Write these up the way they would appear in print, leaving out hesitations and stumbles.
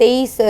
23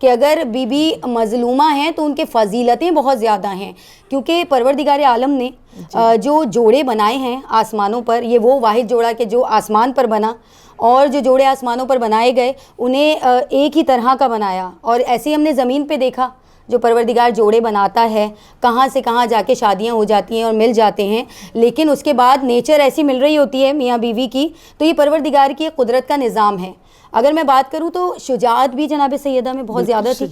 کہ اگر be be مظلومہ ہیں تو ان کے فضیلتیں بہت زیادہ ہیں، کیونکہ پروردگار عالم نے جو جوڑے بنائے ہیں آسمانوں پر، یہ وہ واحد جوڑا کہ جو آسمان پر بنا، اور جو جوڑے آسمانوں پر بنائے گئے انہیں ایک ہی طرح کا بنایا، اور ایسے ہی ہم نے زمین پہ دیکھا جو پروردگار جوڑے بناتا ہے، کہاں سے کہاں جا کے شادیاں ہو جاتی ہیں اور مل جاتے ہیں، لیکن اس کے بعد نیچر ایسی مل رہی ہوتی ہے میاں بیوی کی، تو یہ پروردگار کی قدرت کا نظام ہے۔ اگر میں بات کروں تو شجاعت بھی جناب سیدہ میں بہت زیادہ تھی،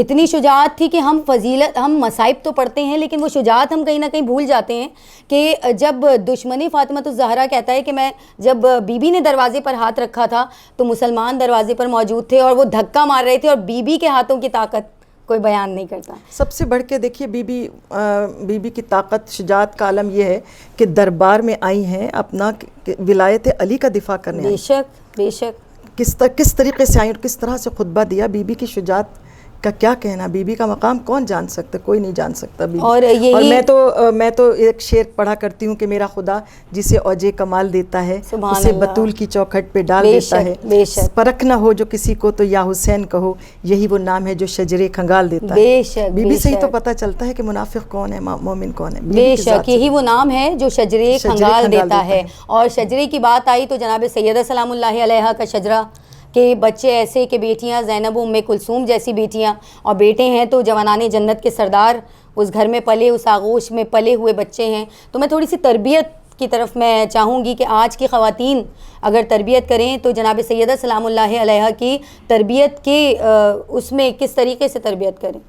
اتنی شجاعت تھی کہ ہم مصائب تو پڑھتے ہیں لیکن وہ شجاعت ہم کہیں نہ کہیں بھول جاتے ہیں کہ جب دشمنی فاطمہ الزہرا کہتا ہے کہ میں جب بی بی نے دروازے پر ہاتھ رکھا تھا تو مسلمان دروازے پر موجود تھے اور وہ دھکا مار رہے تھے، اور بی بی کے ہاتھوں کی طاقت کوئی بیان نہیں کرتا۔ سب سے بڑھ کے دیکھیے بی بی کی طاقت، شجاعت کا عالم یہ ہے کہ دربار میں آئی ہیں اپنا ولایت علی کا دفاع کرنے، بے شک بے شک، کس طریقے سے آئیں اور کس طرح سے خطبہ دیا۔ بی بی کی شجاعت کا کیا کہنا، بی بی کا مقام کون جان سکتا، کوئی نہیں جان سکتا بی بی۔ اور میں تو ایک شعر پڑھا کرتی ہوں کہ میرا خدا جسے اوجے کمال دیتا ہے اسے بطول کی چوکھٹ پہ ڈال دیتا ہے، پرکھ نہ ہو جو کسی کو تو یا حسین کہو، یہی وہ نام ہے جو شجرے کھنگال دیتا ہے۔ بی بی سے ہی تو پتہ چلتا ہے کہ منافق کون ہے، مومن کون ہے۔ بے شک یہی وہ نام ہے جو شجرے کھنگال دیتا ہے۔ اور شجرے کی بات آئی تو جناب سیدہ سلام اللہ علیہا کا شجرہ، کہ بچے ایسے کہ بیٹیاں زینب و ام کلثوم جیسی بیٹیاں، اور بیٹے ہیں تو جوانان جنت کے سردار، اس گھر میں پلے، اس آغوش میں پلے ہوئے بچے ہیں۔ تو میں تھوڑی سی تربیت کی طرف میں چاہوں گی کہ آج کی خواتین اگر تربیت کریں تو جناب سیدہ سلام اللہ علیہا کی تربیت کے اس میں کس طریقے سے تربیت کریں۔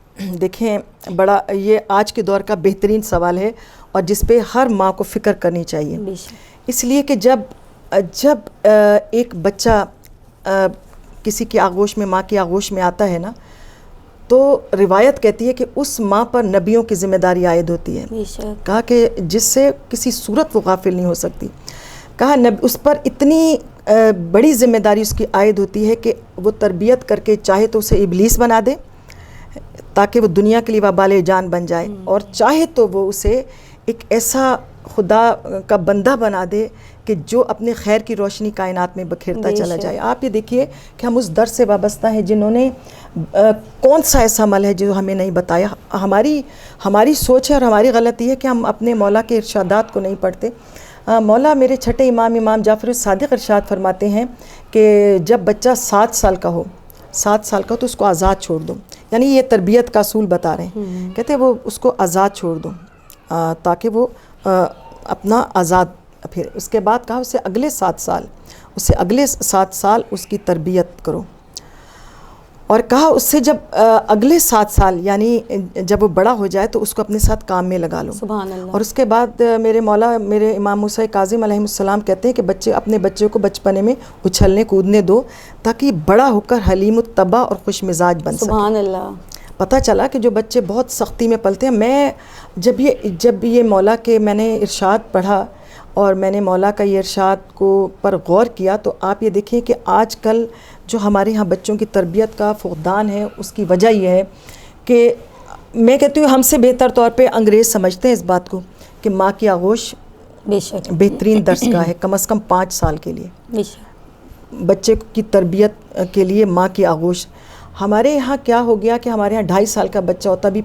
دیکھیں بڑا یہ آج کے دور کا بہترین سوال ہے اور جس پہ ہر ماں کو فکر کرنی چاہیے، اس لیے کہ جب ایک بچہ کسی کی آغوش میں، ماں کی آغوش میں آتا ہے نا، تو روایت کہتی ہے کہ اس ماں پر نبیوں کی ذمہ داری عائد ہوتی ہے۔ کہا کہ جس سے کسی صورت وہ غافل نہیں ہو سکتی، کہا اس پر اتنی بڑی ذمہ داری اس کی عائد ہوتی ہے کہ وہ تربیت کر کے چاہے تو اسے ابلیس بنا دے تاکہ وہ دنیا کے لیے وبال جان بن جائے، اور چاہے تو وہ اسے ایک ایسا خدا کا بندہ بنا دے کہ جو اپنے خیر کی روشنی کائنات میں بکھیرتا چلا جائے۔ آپ یہ دیکھیے کہ ہم اس در سے وابستہ ہیں جنہوں نے کون سا ایسا عمل ہے جو ہمیں نہیں بتایا۔ ہماری سوچ ہے اور ہماری غلطی ہے کہ ہم اپنے مولا کے ارشادات کو نہیں پڑھتے۔ مولا میرے چھٹے امام جعفر الصادق ارشاد فرماتے ہیں کہ جب بچہ 7 سال کا ہو تو اس کو آزاد چھوڑ دو، یعنی یہ تربیت کا اصول بتا رہے ہیں، کہتے ہیں وہ اس کو آزاد چھوڑ دو تاکہ وہ اپنا آزاد، پھر اس کے بعد کہا اسے اگلے 7 سال اس کی تربیت کرو، اور کہا اس سے جب اگلے 7 سال یعنی جب وہ بڑا ہو جائے تو اس کو اپنے ساتھ کام میں لگا لو۔ سبحان اللہ۔ اور اس کے بعد میرے مولا میرے امام موسیٰ کاظم علیہ السلام کہتے ہیں کہ اپنے بچے کو بچپنے میں اچھلنے کودنے دو تاکہ بڑا ہو کر حلیم الطبع اور خوش مزاج بن سکے۔ سبحان اللہ۔ پتہ چلا کہ جو بچے بہت سختی میں پلتے ہیں، میں جب یہ مولا کے میں نے ارشاد پڑھا اور میں نے مولا کا یہ ارشاد پر غور کیا، تو آپ یہ دیکھیں کہ آج کل جو ہمارے ہاں بچوں کی تربیت کا فقدان ہے، اس کی وجہ یہ ہے کہ میں کہتی ہوں ہم سے بہتر طور پہ انگریز سمجھتے ہیں اس بات کو کہ ماں کی آغوش بے شک بہترین درسگاہ ہے، کم از کم 5 سال کے لیے بے شک بچے کی تربیت کے لیے ماں کی آغوش۔ ہمارے یہاں کیا ہو گیا کہ ہمارے یہاں 2.5 سال کا بچہ ہوتا ہے، ابھی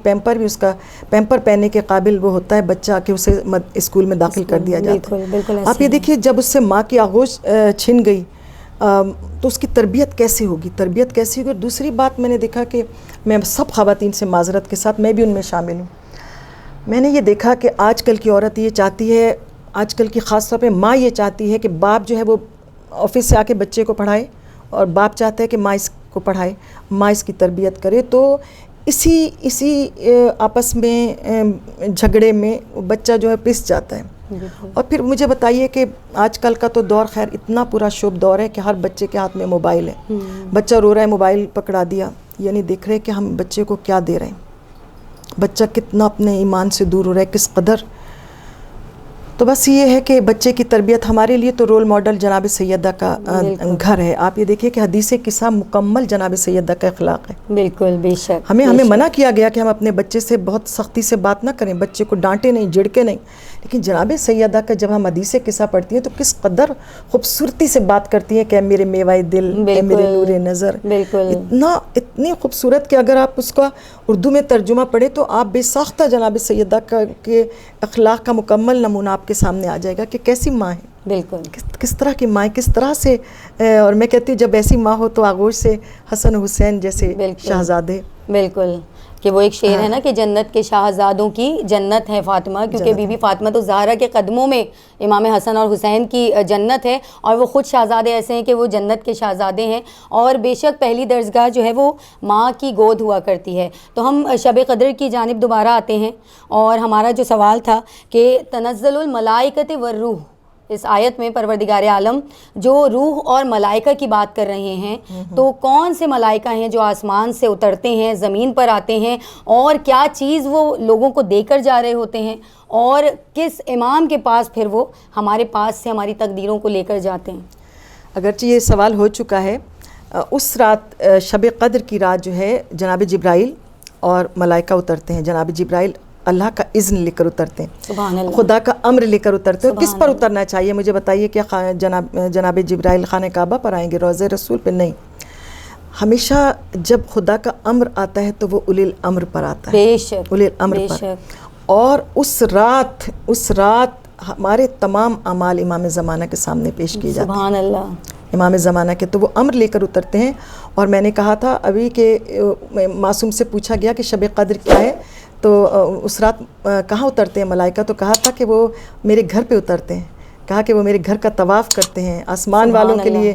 پیمپر پہننے کے قابل وہ ہوتا ہے بچہ کہ اسے اسکول میں داخل کر دیا جاتا ہے۔ آپ یہ دیکھیے جب اس سے ماں کی آغوش چھن گئی تو اس کی تربیت کیسے ہوگی، اور دوسری بات میں نے دیکھا کہ میں سب خواتین سے معذرت کے ساتھ میں بھی ان میں شامل ہوں، میں نے یہ دیکھا کہ آج کل کی عورت یہ چاہتی ہے، آج کل کی خاص طور پہ ماں یہ چاہتی ہے کہ باپ جو ہے وہ آفس سے آ کے بچے کو پڑھائے، اور باپ چاہتا ہے کہ ماں اس کو پڑھائے، ماں اس کی تربیت کرے، تو اسی آپس میں جھگڑے میں بچہ جو ہے پس جاتا ہے۔ اور پھر مجھے بتائیے کہ آج کل کا تو دور خیر اتنا پورا شبھ دور ہے کہ ہر بچے کے ہاتھ میں موبائل ہے، بچہ رو رہا ہے موبائل پکڑا دیا، یعنی دیکھ رہے کہ ہم بچے کو کیا دے رہے ہیں، بچہ کتنا اپنے ایمان سے دور ہو رہا ہے، کس قدر۔ تو بس یہ ہے کہ بچے کی تربیت ہمارے لیے تو رول ماڈل جناب سیدہ کا گھر ہے۔ آپ یہ دیکھیے کہ حدیث قصہ مکمل جناب سیدہ کا اخلاق ہے۔ بالکل بے شک۔ ہمیں منع کیا گیا کہ ہم اپنے بچے سے بہت سختی سے بات نہ کریں، بچے کو ڈانٹے نہیں، جھڑکے نہیں، لیکن جناب سیدہ کا جب ہم حدیث قصہ پڑھتی ہیں تو کس قدر خوبصورتی سے بات کرتی ہیں کہ میرے میوائے دل، اے میرے نور نظر، اتنی خوبصورت کہ اگر آپ اس کا اردو میں ترجمہ پڑھیں تو آپ بے ساختہ جناب سیدہ کے اخلاق کا مکمل نمونہ آپ کے سامنے آ جائے گا کہ کیسی ماں ہے، بالکل کس طرح کی ماں ہے، کس طرح سے، اور میں کہتی ہوں جب ایسی ماں ہو تو آغوش سے حسن حسین جیسے شہزادے. بالکل، کہ وہ ایک شعر ہے نا کہ جنت کے شہزادوں کی جنت ہے فاطمہ، کیونکہ بی بی فاطمہ تو زہرا کے قدموں میں امام حسن اور حسین کی جنت ہے، اور وہ خود شہزادے ایسے ہیں کہ وہ جنت کے شہزادے ہیں. اور بے شک پہلی درسگاہ جو ہے وہ ماں کی گود ہوا کرتی ہے. تو ہم شب قدر کی جانب دوبارہ آتے ہیں، اور ہمارا جو سوال تھا کہ تنزل الملائکۃ والروح، اس آیت میں پروردگار عالم جو روح اور ملائکہ کی بات کر رہے ہیں، تو کون سے ملائکہ ہیں جو آسمان سے اترتے ہیں، زمین پر آتے ہیں، اور کیا چیز وہ لوگوں کو دے کر جا رہے ہوتے ہیں، اور کس امام کے پاس پھر وہ ہمارے پاس سے ہماری تقدیروں کو لے کر جاتے ہیں؟ اگرچہ یہ سوال ہو چکا ہے، اس رات شب قدر کی رات جو ہے جناب جبرائیل اور ملائکہ اترتے ہیں. جناب جبرائیل اللہ کا اذن لے کر اترتے ہیں، سبحان اللہ، خدا کا امر لے کر اترتے ہیں. کس پر اترنا چاہیے مجھے بتائیے؟ کیا جناب جبرائیل خانہ کعبہ پر آئیں گے، روضہ رسول پہ؟ نہیں. ہمیشہ جب خدا کا امر آتا ہے تو وہ اولی الامر پر آتا ہے، بے شک، اولی الامر پر. اور اس رات ہمارے تمام اعمال امام زمانہ کے سامنے پیش کیے جاتے ہیں. سبحان اللہ. امام زمانہ کے تو وہ امر لے کر اترتے ہیں. اور میں نے کہا تھا ابھی کہ معصوم سے پوچھا گیا کہ شب قدر کیا ہے، تو اس رات کہاں اترتے ہیں ملائکہ؟ تو کہا تھا کہ وہ میرے گھر پہ اترتے ہیں. کہا کہ وہ میرے گھر کا طواف کرتے ہیں. آسمان والوں کے لیے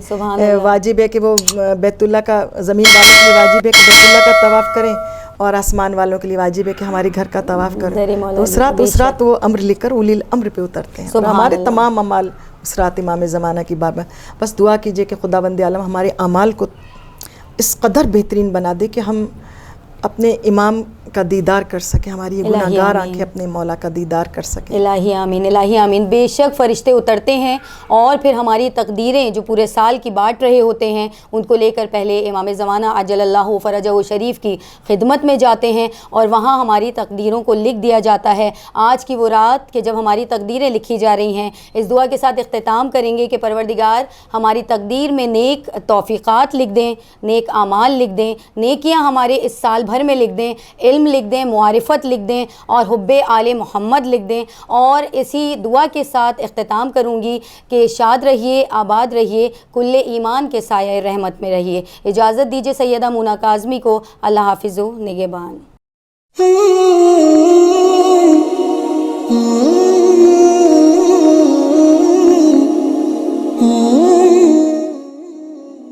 واجب ہے کہ وہ بیت اللہ کا، زمین والوں کے لیے واجب ہے کہ بیت اللہ کا طواف کریں، اور آسمان والوں کے لیے واجب ہے کہ ہمارے گھر کا طواف کریں. تو اس رات وہ امر لے کر اولی الامر پہ اترتے ہیں، اور ہمارے تمام اعمال اس رات امام زمانہ کی باب میں. بس دعا کیجئے کہ خداوند عالم ہمارے اعمال کو اس قدر بہترین بنا دے کہ ہم اپنے امام کا دیدار کر سکیں، ہماری یہ گناہگار آنکھیں اپنے مولا کا دیدار کر سکیں. الہی آمین، الہی آمین. بے شک فرشتے اترتے ہیں، اور پھر ہماری تقدیریں جو پورے سال کی بانٹ رہے ہوتے ہیں ان کو لے کر پہلے امام زمانہ عجل اللہ فرجہ شریف کی خدمت میں جاتے ہیں، اور وہاں ہماری تقدیروں کو لکھ دیا جاتا ہے. آج کی وہ رات کہ جب ہماری تقدیریں لکھی جا رہی ہیں، اس دعا کے ساتھ اختتام کریں گے کہ پروردگار ہماری تقدیر میں نیک توفیقات لکھ دیں، نیک اعمال لکھ دیں، نیکیاں ہمارے اس سال بھر میں لکھ دیں، علم لکھ دیں، معرفت لکھ دیں، اور حب آل محمد لکھ دیں. اور اسی دعا کے ساتھ اختتام کروں گی کہ شاد رہیے، آباد رہیے، کل ایمان کے سایہ رحمت میں رہیے. اجازت دیجیے سیدہ مونا کاظمی کو. اللہ حافظ و نگہبان. Mm-hmm.